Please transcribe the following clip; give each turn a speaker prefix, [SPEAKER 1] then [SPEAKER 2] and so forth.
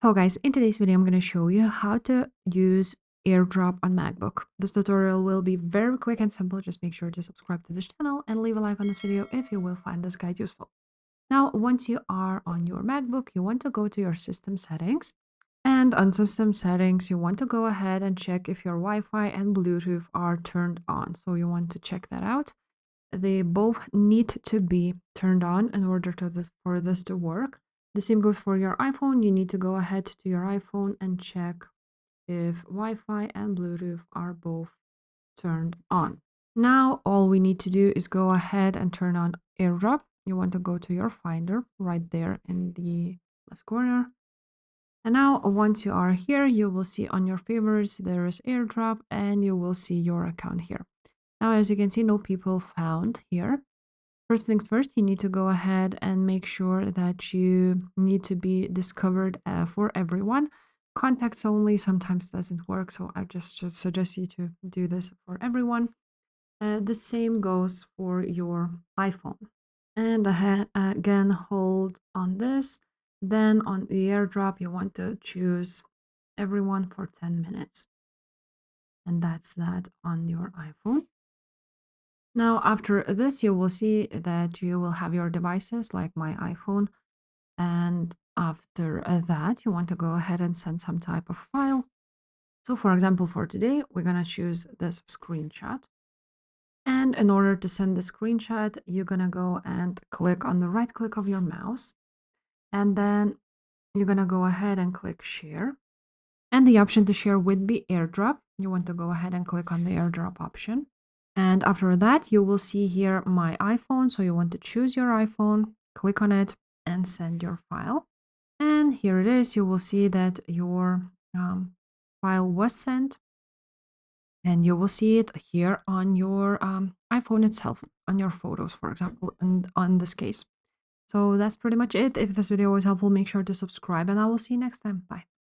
[SPEAKER 1] Hello guys, in today's video I'm going to show you how to use Airdrop on MacBook. This tutorial will be very quick and simple. Just make sure to subscribe to this channel and leave a like on this video if you will find this guide useful. Now, once you are on your MacBook, you want to go to your system settings. And on system settings, you want to go ahead and check if your Wi-Fi and Bluetooth are turned on. So you want to check that out. They both need to be turned on in order for this to work. The same goes for your iPhone. You need to go ahead to your iPhone and check if Wi-Fi and Bluetooth are both turned on. Now, all we need to do is go ahead and turn on AirDrop. You want to go to your Finder right there in the left corner. And now, once you are here, you will see on your favorites, there is AirDrop, and you will see your account here. Now, as you can see, no people found here. First things first, you need to go ahead and make sure that you need to be discovered for everyone. Contacts only sometimes doesn't work, so I just suggest you to do this for everyone. The same goes for your iPhone. And again, hold on this. Then on the AirDrop, you want to choose everyone for 10 minutes. And that's that on your iPhone. Now, after this, you will see that you will have your devices like my iPhone. And after that, you want to go ahead and send some type of file. So for example, for today, we're going to choose this screenshot. And in order to send the screenshot, you're going to go and click on the right click of your mouse. And then you're going to go ahead and click share. And the option to share would be AirDrop. You want to go ahead and click on the AirDrop option. And after that, you will see here my iPhone. So you want to choose your iPhone, click on it, and send your file. And here it is. You will see that your file was sent. And you will see it here on your iPhone itself, on your photos, for example, and on this case. So that's pretty much it. If this video was helpful, make sure to subscribe, and I will see you next time. Bye.